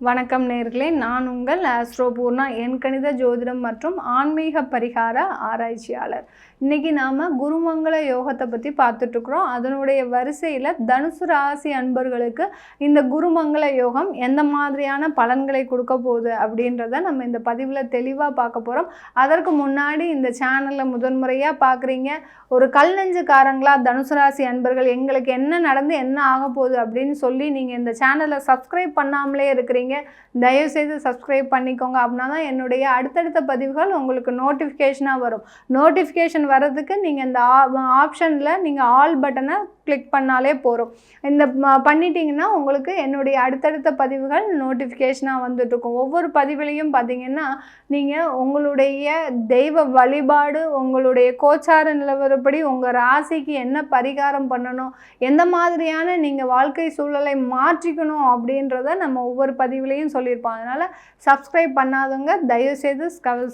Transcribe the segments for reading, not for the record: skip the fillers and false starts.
வணக்கம் நேயர்களே, நான் உங்கள் ஆஸ்ட்ரோபூர்ணா எண்கணித ஜோதிடம் மற்றும் ஆன்மீக பரிகார ஆராய்ச்சியாளர். இன்றைக்கி நாம் குருமங்கள யோகத்தை பற்றி பார்த்துட்ருக்குறோம். அதனுடைய வரிசையில் தனுசு ராசி அன்பர்களுக்கு இந்த குருமங்கள யோகம் எந்த மாதிரியான பலன்களை கொடுக்க போகுது அப்படின்றத நம்ம இந்த பதிவில் தெளிவாக பார்க்க போகிறோம். அதற்கு முன்னாடி இந்த சேனலில் முதன்முறையாக பார்க்குறீங்க, ஒரு கல் நெஞ்சுக்காரங்களா தனுசு ராசி அன்பர்கள் எங்களுக்கு என்ன நடந்து என்ன ஆக போகுது அப்படின்னு சொல்லி நீங்கள் இந்த சேனலை சப்ஸ்கிரைப் பண்ணாமலே இருக்கிறீங்க. தயவுசெய்து சப்ஸ்கிரைப் பண்ணிக்கோங்க. அப்படின்னா தான் என்னுடைய அடுத்தடுத்த பதிவுகள் உங்களுக்கு நோட்டிஃபிகேஷனாக வரும். நோட்டிஃபிகேஷன் வர்றதுக்கு நீங்கள் இந்த ஆப்ஷனில் நீங்கள் ஆல் பட்டனை கிளிக் பண்ணாலே போகிறோம். இந்த பண்ணிட்டீங்கன்னா உங்களுக்கு என்னுடைய அடுத்தடுத்த பதிவுகள் நோட்டிஃபிகேஷனாக வந்துட்டுருக்கும். ஒவ்வொரு பதிவுலையும் பார்த்தீங்கன்னா நீங்கள் உங்களுடைய தெய்வ வழிபாடு, உங்களுடைய கோச்சார நிலவரப்படி உங்கள் ராசிக்கு என்ன பரிகாரம் பண்ணணும், எந்த மாதிரியான நீங்கள் வாழ்க்கை சூழலை மாற்றிக்கணும் அப்படின்றத நம்ம ஒவ்வொரு பதிவுலையும் சொல்லியிருப்போம். அதனால் சப்ஸ்கிரைப் பண்ணாதவங்க தயவுசெய்து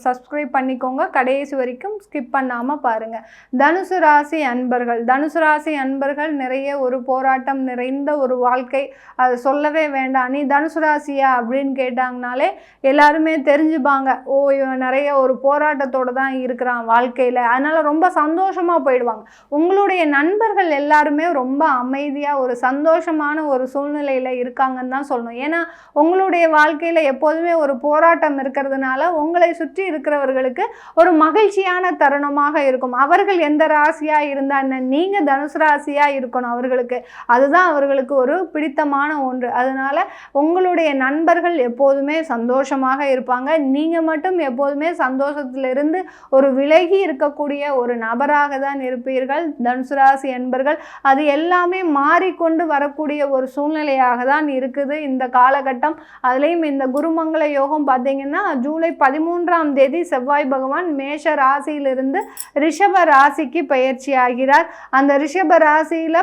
சப்ஸ்கிரைப் பண்ணிக்கோங்க. கடைசி வரைக்கும் ஸ்கிப் பண்ணாமல் பாருங்கள். தனுசு ராசி அன்பர்கள் நிறைய ஒரு போராட்டம் நிறைந்த ஒரு வாழ்க்கை. அது சொல்லவே வேண்டாம். நீ தனுசு ராசியா அப்படின்னு கேட்டாங்கனாலே எல்லாருமே தெரிஞ்சுப்பாங்க, ஓ இவன் நிறைய ஒரு போராட்டத்தோடு தான் இருக்கிறான் வாழ்க்கையில். அதனால் ரொம்ப சந்தோஷமாக போயிடுவாங்க. உங்களுடைய நண்பர்கள் எல்லாருமே ரொம்ப அமைதியாக ஒரு சந்தோஷமான ஒரு சூழ்நிலையில் இருக்காங்கன்னு தான் சொல்லணும். ஏன்னா உங்களுடைய வாழ்க்கையில் எப்போதுமே ஒரு போராட்டம் இருக்கிறதுனால உங்களை சுற்றி இருக்கிறவர்களுக்கு ஒரு மகிழ்ச்சியான தருணமாக இருக்கும். அவர்கள் எந்த ராசியாக இருந்தால் நீங்கள் தனுசு ராசியாக இருக்கணும் அவர்களுக்கு. அதுதான் அவர்களுக்கு ஒரு பிடித்தமான ஒன்று. அதனால உங்களுடைய நண்பர்கள் எப்போதுமே சந்தோஷமாக இருப்பாங்க. நீங்கள் மட்டும் எப்போதுமே சந்தோஷத்திலிருந்து ஒரு விலகி இருக்கக்கூடிய ஒரு நபராக தான் இருப்பீர்கள் தனுசு ராசி என்பர்கள். அது எல்லாமே மாறிக்கொண்டு வரக்கூடிய ஒரு சூழ்நிலையாக தான் இருக்குது இந்த காலகட்டம். அதுலேயும் இந்த குருமங்கள யோகம் பார்த்தீங்கன்னா ஜூலை 13ஆம் தேதி செவ்வாய் பகவான் மேஷ ராசியிலிருந்து ரிஷப ராசிக்கு பயிற்சி ஆகிறார். அந்த ரிஷப ராசியில்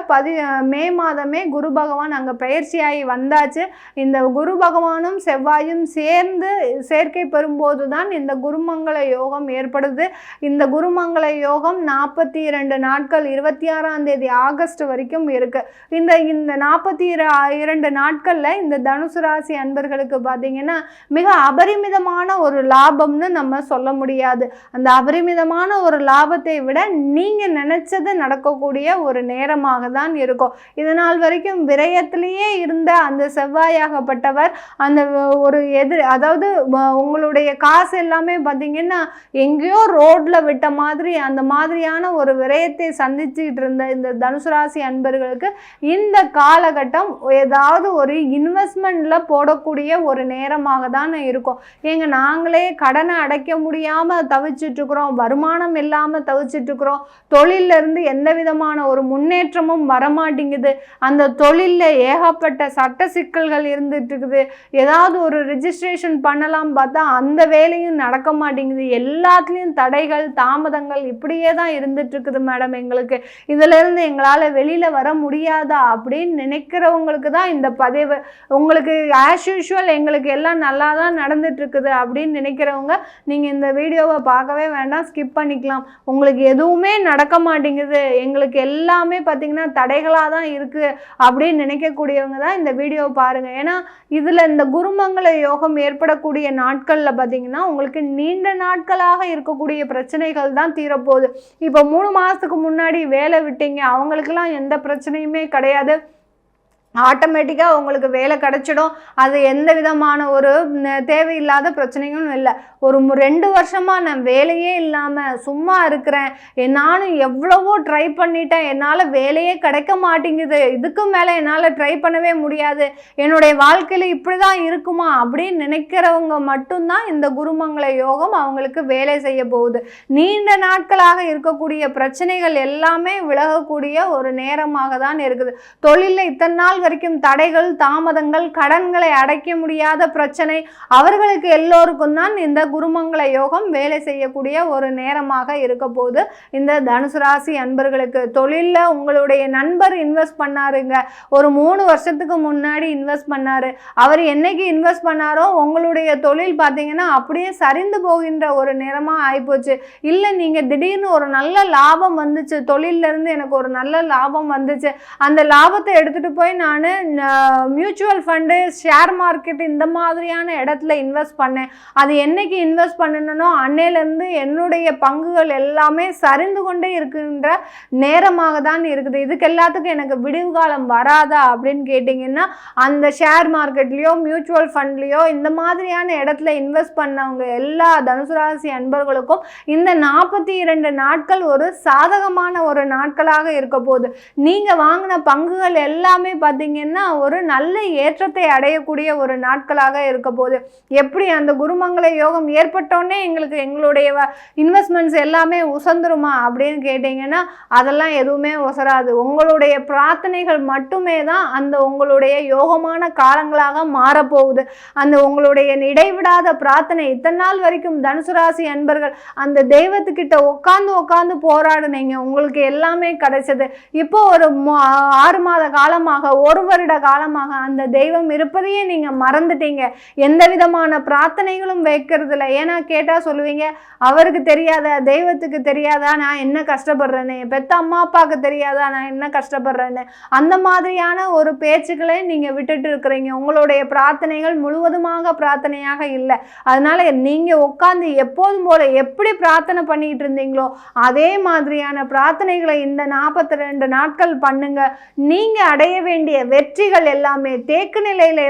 மே மாதமே குரு பகவான் அங்கே பயிற்சியாகி வந்தாச்சு. இந்த குரு பகவானும் செவ்வாயும் சேர்ந்து சேர்க்கை பெறும்போது தான் இந்த குருமங்கள யோகம் ஏற்படுது. இந்த குருமங்கள யோகம் 42 நாட்கள் 26ஆம் தேதி ஆகஸ்ட் வரைக்கும் இருக்குது. இந்த 42 நாட்களில் இந்த தனுசு ராசி அன்பர்களுக்கு பார்த்தீங்கன்னா மிக அபரிமிதமான ஒரு லாபம்னு நம்ம சொல்ல முடியாது. அந்த அபரிமிதமான ஒரு லாபத்தை விட நீங்கள் நினைச்சது நடக்கக்கூடிய ஒரு நேரமாக தான் இருக்கும். இதனால் வரைக்கும் விரயத்திலேயே இருந்த அந்த செவ்வாயாகப்பட்டவர் அந்த ஒரு அதாவது உங்களுடைய காசு எல்லாமே பார்த்தீங்கன்னா எங்கேயோ ரோட்ல விட்ட மாதிரி அந்த மாதிரியான ஒரு விரயத்தை சந்திச்சுட்டு இருந்த இந்த தனுசு ராசி அன்பர்களுக்கு இந்த காலகட்டம் ஏதாவது ஒரு இன்வெஸ்ட்மெண்ட்ல போடக்கூடிய ஒரு நேரமாக தான் இருக்கும். ஏங்க நாங்களே கடனை அடைக்க முடியாம தவிச்சிட்டு இருக்கிறோம், வருமானம் இல்லாம தவிச்சிட்டு இருக்கிறோம், தொழில இருந்து எந்த விதமான ஒரு முன்னேற்றமும் வரமாட்டேங்குது, அந்த தொழிலில் ஏகப்பட்ட சட்ட சிக்கல்கள் இருந்துட்டு இருக்குது, ஏதாவது ஒரு ரிஜிஸ்ட்ரேஷன் பண்ணலாம் பார்த்தா அந்த வேலையும் நடக்க மாட்டேங்குது, எல்லாத்துலேயும் தடைகள் தாமதங்கள் இப்படியே தான் இருந்துட்டு இருக்குது மேடம், எங்களுக்கு இதிலிருந்து எங்களால் வெளியில் வர முடியாதா அப்படின்னு நினைக்கிறவங்களுக்கு தான் இந்த பதிவு. உங்களுக்கு ஆஸ் யூஷுவல் எங்களுக்கு எல்லாம் நல்லா தான் நடந்துட்டு இருக்குது அப்படின்னு நினைக்கிறவங்க நீங்கள் இந்த வீடியோவை பார்க்கவே வேண்டாம், ஸ்கிப் பண்ணிக்கலாம். உங்களுக்கு எதுவுமே நடக்க மாட்டேங்குது, எங்களுக்கு எல்லாமே பார்த்தீங்கன்னா தடைகளாக தான் இருக்குது அப்படின்னு நினைக்கக்கூடியவங்க தான் இந்த வீடியோ பாருங்கள். ஏன்னா இதில் இந்த குருமங்கள யோகம் ஏற்படக்கூடிய நாட்களில் பார்த்தீங்கன்னா உங்களுக்கு நீண்ட நாட்களாக இருக்கக்கூடிய பிரச்சனைகள் தான் தீரப்போகுது. இப்போ 3 மாதத்துக்கு முன்னாடி வேலை விட்டீங்க, அவங்களுக்கெல்லாம் எந்த பிரச்சனையுமே கிடையாது, ஆட்டோமேட்டிக்காக உங்களுக்கு வேலை கிடச்சிடும். அது எந்த விதமான ஒரு தேவையில்லாத பிரச்சனையும் இல்லை. ஒரு 2 வருஷமாக நான் வேலையே இல்லாமல் சும்மா இருக்கிறேன், நானும் எவ்வளவோ ட்ரை பண்ணிட்டேன், என்னால் வேலையே கிடைக்க மாட்டேங்குது, இதுக்கு மேலே என்னால் ட்ரை பண்ணவே முடியாது, என்னுடைய வாழ்க்கையில் இப்படி தான் இருக்குமா அப்படின்னு நினைக்கிறவங்க மட்டும்தான் இந்த குருமங்கள யோகம் அவங்களுக்கு வேலை செய்ய போகுது. நீண்ட நாட்களாக இருக்கக்கூடிய பிரச்சனைகள் எல்லாமே விலகக்கூடிய ஒரு நேரமாக தான் இருக்குது. தொழிலில் இத்தனை நாள் வரைக்கும் தடைகள் தாமதங்கள் கடன்களை அடைக்க முடியாத பிரச்சனை அவர்களுக்கு எல்லோருக்கும் தான் இந்த குருமங்கள யோகம் வேலை செய்யக்கூடிய ஒரு நேரமாக இருக்க போது. இந்த தனுசு ராசி அன்பர்களுக்கு தொழிலில் உங்களுடைய நண்பர் இன்வெஸ்ட் பண்ணாருங்க, ஒரு 3 வருஷத்துக்கு முன்னாடி இன்வெஸ்ட் பண்ணாரு, அவர் என்னைக்கு இன்வெஸ்ட் பண்ணாரோ உங்களுடைய தொழில் பார்த்தீங்கன்னா அப்படியே சரிந்து போகின்ற ஒரு நேரமாக ஆயிப்போச்சு. இல்லை நீங்கள் திடீர்னு ஒரு நல்ல லாபம் வந்துச்சு, தொழிலிருந்து எனக்கு ஒரு நல்ல லாபம் வந்துச்சு, அந்த லாபத்தை எடுத்துகிட்டு போய் நான் நான் மியூச்சுவல் ஃபண்டு, ஷேர் மார்க்கெட் இந்த மாதிரியான இடத்துல இன்வெஸ்ட் பண்ணேன். அது என்னைக்கு இன்வெஸ்ட் பண்ணணும்னோ அன்னையிலேருந்து என்னுடைய பங்குகள் எல்லாமே சரிந்து கொண்டே இருக்கின்ற நேரமாக தான் இருக்குது. இதுக்கு எல்லாத்துக்கும் எனக்கு விடிவு காலம் வராதா அப்படின்னு கேட்டிங்கன்னா, அந்த ஷேர் மார்க்கெட்லேயோ மியூச்சுவல் ஃபண்ட்லேயோ இந்த மாதிரியான இடத்துல இன்வெஸ்ட் பண்ணவங்க எல்லா தனுசு ராசி அன்பர்களுக்கும் இந்த 42 நாட்கள் ஒரு சாதகமான ஒரு நாட்களாக இருக்க போகுது. நீங்கள் வாங்கின பங்குகள் எல்லாமே பார்த்தீங்கன்னா ஒரு நல்ல ஏற்றத்தை அடையக்கூடிய ஒரு நாட்களாக இருக்க போகுது. எப்படி அந்த குருமங்கள யோகம் ஏற்பட்டோன்னே எங்களுடைய இன்வெஸ்ட்மெண்ட்ஸ் எல்லாமே உசந்துருமா அப்படின்னு கேட்டிங்கன்னா அதெல்லாம் எதுவுமே உசராது. உங்களுடைய பிரார்த்தனைகள் மட்டுமே தான் அந்த உங்களுடைய யோகமான காலங்களாக மாறப்போகுது. அந்த உங்களுடைய இடைவிடாத பிரார்த்தனை இத்தனை நாள் வரைக்கும் தனுசு ராசி அன்பர்கள் அந்த தெய்வத்துக்கிட்ட உட்காந்து போராடுனீங்க, உங்களுக்கு எல்லாமே கிடைச்சது. இப்போ ஒரு 6 மாத காலமாக, 1 வருட காலமாக அந்த தெய்வம் இருப்பதையே நீங்க மறந்துட்டீங்க. எந்த விதமான பிரார்த்தனைகளும் வைக்கிறதில்ல. ஏன்னா கேட்டா சொல்லுவீங்க, அவருக்கு தெரியாதா, தெய்வத்துக்கு தெரியாதா நான் என்ன கஷ்டப்படுறேன்னு, பெத்த அம்மா அப்பாவுக்கு தெரியாதா நான் என்ன கஷ்டப்படுறேன்னு, அந்த மாதிரியான ஒரு பேச்சுக்களை நீங்க விட்டுட்டு இருக்கிறீங்க. உங்களுடைய பிரார்த்தனைகள் முழுவதுமாக பிரார்த்தனையாக இல்லை. அதனால நீங்க உட்கார்ந்து எப்போதும் போல எப்படி பிரார்த்தனை பண்ணிட்டு இருந்தீங்களோ அதே மாதிரியான பிரார்த்தனைகளை இந்த 42 நாட்கள் பண்ணுங்க. நீங்க அடைய வேண்டிய வெற்றிகள் எல்லாமே, தேக்கு நிலையில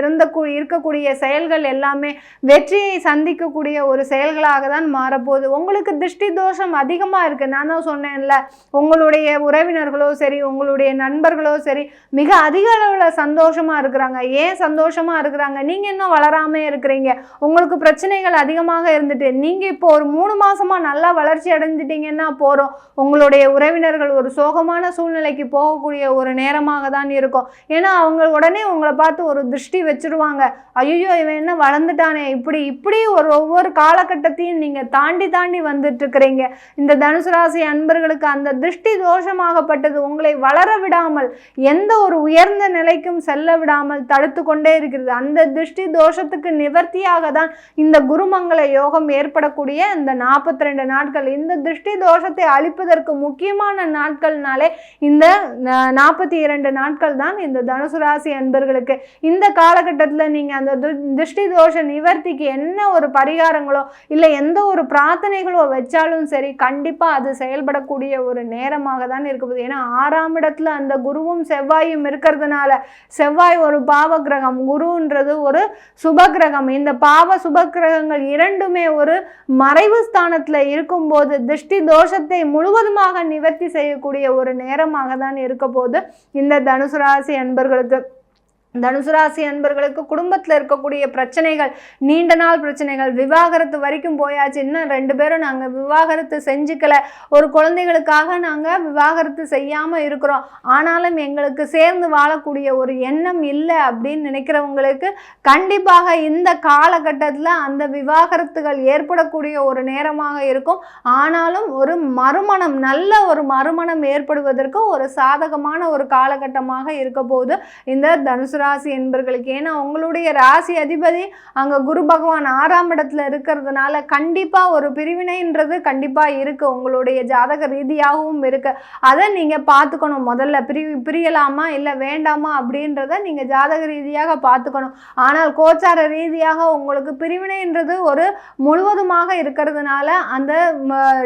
இருக்கக்கூடிய செயல்கள் எல்லாமே வெற்றியை சந்திக்கக்கூடிய ஒரு செயல்களாக தான் மாறப்போகுது. உங்களுக்கு திருஷ்டி தோஷம் அதிகமா இருக்கு. நான் தான் சொன்னேன்ல, உங்களுடைய உறவினர்களோ சரி, உங்களுடைய நண்பர்களோ சரி மிக அதிக அளவுல சந்தோஷமா இருக்கிறாங்க. ஏன் சந்தோஷமா இருக்கிறாங்க? நீங்க இன்னும் வளராம இருக்கிறீங்க. உங்களுக்கு பிரச்சனைகள் அதிகமாக இருந்துட்டு நீங்க இப்போ ஒரு 3 மாசமா நல்லா வளர்ச்சி அடைஞ்சிட்டீங்கன்னா போறோம், உங்களுடைய உறவினர்கள் ஒரு சோகமான சூழ்நிலைக்கு போகக்கூடிய ஒரு நேரமாக தான் இருக்கும். ஏன்னா அவங்க உடனே உங்களை பார்த்து ஒரு திருஷ்டி வச்சிருவாங்க. ஐயோ இவன் என்ன வளர்ந்துட்டானே, இப்படி ஒவ்வொரு காலகட்டத்தையும் நீங்க தாண்டி வந்துட்டு இருக்கிறீங்க. இந்த தனுசு ராசி அன்பர்களுக்கு அந்த திருஷ்டி தோஷமாகப்பட்டது உங்களை வளர விடாமல், எந்த ஒரு உயர்ந்த நிலைக்கும் செல்ல விடாமல் தடுத்து கொண்டே இருக்கிறது. அந்த திருஷ்டி தோஷத்துக்கு நிவர்த்தியாக தான் இந்த குருமங்கள யோகம் ஏற்படக்கூடிய இந்த 42 நாட்கள். இந்த திருஷ்டி தோஷத்தை அழிப்பதற்கு முக்கியமான நாட்கள்னாலே இந்த 42 நாட்கள் தான் இந்த தனுசு ராசி அன்பர்களுக்கு. இந்த காலகட்டத்தில் நீங்க அந்த திருஷ்டி தோஷ நிவர்த்திக்கு என்ன ஒரு பரிகாரங்களோ இல்லை எந்த ஒரு பிரார்த்தனைகளோ வச்சாலும் சரி, கண்டிப்பா அது செயல்படக்கூடிய ஒரு நேரமாக தான் இருக்குது. ஏன்னா 6ஆம் இடத்துல அந்த குருவும் செவ்வாயும் இருக்கிறதுனால, செவ்வாய் ஒரு பாவ கிரகம், குருன்றது ஒரு சுப கிரகம். இந்த பாவ சுப கிரகங்கள் இரண்டுமே ஒரு மறைவு ஸ்தானத்துல இருக்கும்போது திருஷ்டி தோஷத்தை முழுவதுமாக நிவர்த்தி செய்யக்கூடிய ஒரு நேரமாக தான் இருக்க போது இந்த தனுசு ராசி அன்பர்களுக்கு. தனுசு ராசி அன்பர்களுக்கு குடும்பத்தில் இருக்கக்கூடிய பிரச்சனைகள், நீண்ட நாள் பிரச்சனைகள், விவாகரத்து வரைக்கும் போயாச்சு. இன்னும் 2 பேரும் நாங்கள் விவாகரத்து செஞ்சுக்கல, ஒரு குழந்தைகளுக்காக நாங்கள் விவாகரத்து செய்யாமல் இருக்கிறோம், ஆனாலும் எங்களுக்கு சேர்ந்து வாழக்கூடிய ஒரு எண்ணம் இல்லை அப்படின்னு நினைக்கிறவங்களுக்கு கண்டிப்பாக இந்த காலகட்டத்தில் அந்த விவாகரத்துகள் ஏற்படக்கூடிய ஒரு நேரமாக இருக்கும். ஆனாலும் ஒரு மறுமணம், நல்ல ஒரு மறுமணம் ஏற்படுவதற்கு ஒரு சாதகமான ஒரு காலகட்டமாக இருக்க போது இந்த தனுசு ராசி என்பர்களுக்கு. ஏன்னா உங்களுடைய ராசி அதிபதி அங்க குரு பகவான் 6ஆம் இடத்துல இருக்கிறதுனால கண்டிப்பா ஒரு பிரிவினைன்றது கண்டிப்பா இருக்கு, உங்களுடைய ஜாதக ரீதியாகவும் இருக்கு. அதை நீங்க பார்த்துக்கணும். முதல்ல பிரியலாமா இல்லை வேண்டாமா அப்படின்றத நீங்க ஜாதக ரீதியாக பார்த்துக்கணும். ஆனால் கோச்சார ரீதியாக உங்களுக்கு பிரிவினைன்றது ஒரு முழுவதுமாக இருக்கிறதுனால அந்த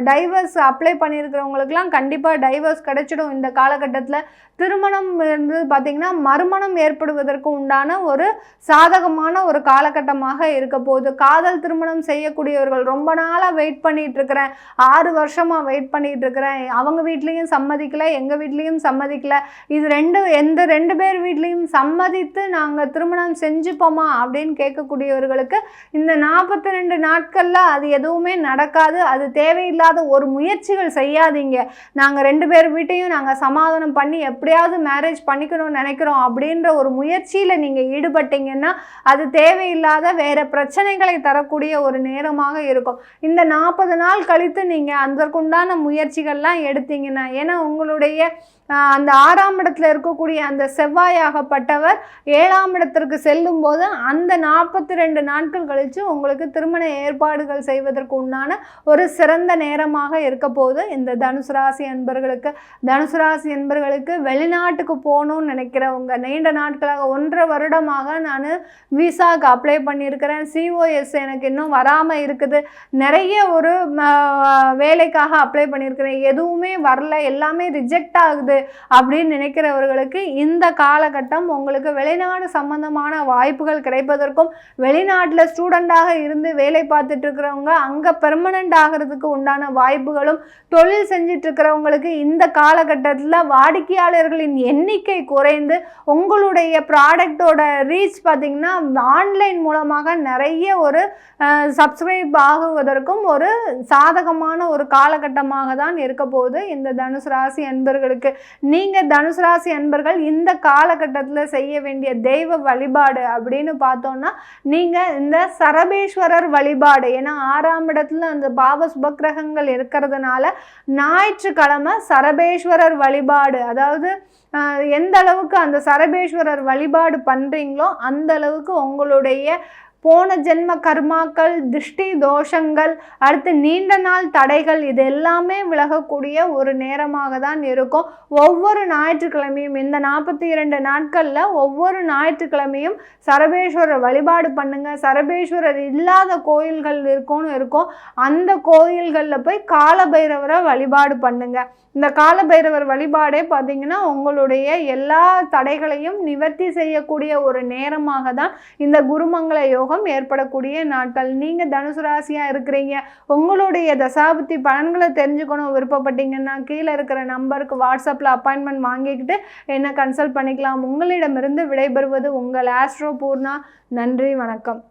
டைவர்ஸ் அப்ளை பண்ணியிருக்கிறவங்களுக்குலாம் கண்டிப்பா டைவர்ஸ் கிடைச்சிடும். இந்த காலகட்டத்தில் திருமணம் வந்து பார்த்தீங்கன்னா மறுமணம் ஏற்படுவதற்கு உண்டான ஒரு சாதகமான ஒரு காலகட்டமாக இருக்க போகுது. காதல் திருமணம் செய்யக்கூடியவர்கள், ரொம்ப நாளாக வெயிட் பண்ணிட்டு இருக்கிறேன், 6 வருஷமா வெயிட் பண்ணிட்டு இருக்கிறேன், அவங்க வீட்லேயும் சம்மதிக்கல, எங்கள் வீட்லேயும் சம்மதிக்கல, இது எந்த 2 பேர் வீட்லேயும் சம்மதித்து நாங்கள் திருமணம் செஞ்சுப்போமா அப்படின்னு கேட்கக்கூடியவர்களுக்கு இந்த 42 நாட்களில் அது எதுவுமே நடக்காது. அது தேவையில்லாத ஒரு முயற்சிகள் செய்யாதீங்க. நாங்கள் 2 பேர் வீட்டையும் நாங்கள் சமாதானம் பண்ணி எப்படியாவது மேரேஜ் பண்ணிக்கணும்னு நினைக்கிறோம் அப்படின்ற ஒரு முயற்சி முயற்சியில் நீங்கள் ஈடுபட்டீங்கன்னா அது தேவையில்லாத வேறு பிரச்சனைகளை தரக்கூடிய ஒரு நேரமாக இருக்கும். இந்த 40 நாள் கழித்து நீங்கள் அதற்குண்டான முயற்சிகள்லாம் எடுத்தீங்கன்னா, ஏன்னா உங்களுடைய அந்த 6ஆம் இடத்துல இருக்கக்கூடிய அந்த செவ்வாயாகப்பட்டவர் 7ஆம் இடத்திற்கு செல்லும் போது அந்த 42 நாட்கள் கழித்து உங்களுக்கு திருமண ஏற்பாடுகள் செய்வதற்கு உண்டான ஒரு சிறந்த நேரமாக இருக்க போது இந்த தனுசு ராசி அன்பர்களுக்கு வெளிநாட்டுக்கு போகணும்னு நினைக்கிறவங்க, நீண்ட நாட்களாக 1.5 வருடமாக நான் விசாவுக்கு அப்ளை பண்ணியிருக்கிறேன், COS எனக்கு இன்னும் வராமல் இருக்குது, நிறைய ஒரு வேலைக்காக அப்ளை பண்ணியிருக்கிறேன், எதுவுமே வரல, எல்லாமே ரிஜெக்ட் ஆகுது அப்படின்னு நினைக்கிறவர்களுக்கு இந்த காலகட்டம் உங்களுக்கு வெளிநாடு சம்பந்தமான வாய்ப்புகள் கிடைப்பதற்கும், வெளிநாட்டில் ஸ்டூடெண்டாக இருந்து வேலை பார்த்துட்டு இருக்கிறவங்க அங்கே பெர்மனண்ட் ஆகிறதுக்கு உண்டான வாய்ப்புகளும், தொழில் செஞ்சிட்டு இருக்கிறவங்களுக்கு இந்த காலகட்டத்தில் வாடிக்கையாளர்களின் எண்ணிக்கை குறைந்து உங்களுடைய ப்ராடக்டோட ரீச் பார்த்திங்கன்னா ஆன்லைன் மூலமாக நிறைய ஒரு சப்ஸ்கிரைப் ஆகுவதற்கும் ஒரு சாதகமான ஒரு காலகட்டமாக தான் இருக்க போகுது இந்த தனுசு ராசி அன்பர்களுக்கு. நீங்கள் தனுசு ராசி அன்பர்கள் இந்த காலகட்டத்தில் செய்ய வேண்டிய தெய்வ வழிபாடு அப்படின்னு பார்த்தோன்னா, நீங்கள் இந்த சரபேஸ்வரர் வழிபாடு, ஏன்னா 6ஆம் இடத்துல அந்த பாவ சுபக்கிரகங்கள் இருக்கிறதுனால ஞாயிற்றுக்கிழமை சரபேஸ்வரர் வழிபாடு, அதாவது எந்த அளவுக்கு அந்த சரபேஸ்வரர் வழிபாடு பண்ணுறீங்களோ அந்த அளவுக்கு உங்களுடைய போன ஜென்ம கர்மாக்கள், திருஷ்டி தோஷங்கள், அடுத்து நீண்ட நாள் தடைகள், இது எல்லாமே விலகக்கூடிய ஒரு நேரமாக தான் இருக்கும். ஒவ்வொரு ஞாயிற்றுக்கிழமையும் இந்த 42 நாட்களில் ஒவ்வொரு ஞாயிற்றுக்கிழமையும் சரபேஸ்வரர் வழிபாடு பண்ணுங்க. சரபேஸ்வரர் இல்லாத கோயில்கள் இருக்கும், அந்த கோயில்களில் போய் காலபைரவரை வழிபாடு பண்ணுங்க. இந்த காலபைரவர் வழிபாடே பார்த்தீங்கன்னா உங்களுடைய எல்லா தடைகளையும் நிவர்த்தி செய்யக்கூடிய ஒரு நேரமாக தான் இந்த குருமங்கள யோகம் ஏற்படக்கூடிய நாட்கள். நீங்கள் தனுசு ராசியாக இருக்கிறீங்க, உங்களுடைய தசாபுத்தி பலன்களை தெரிஞ்சுக்கணும் விருப்பப்பட்டீங்கன்னா கீழே இருக்கிற நம்பருக்கு வாட்ஸ்அப்பில் அப்பாயின்மெண்ட் வாங்கிக்கிட்டு என்ன கன்சல்ட் பண்ணிக்கலாம். உங்களிடமிருந்து விடைபெறுவது உங்கள் ஆஸ்ட்ரோ பூர்ணா. நன்றி, வணக்கம்.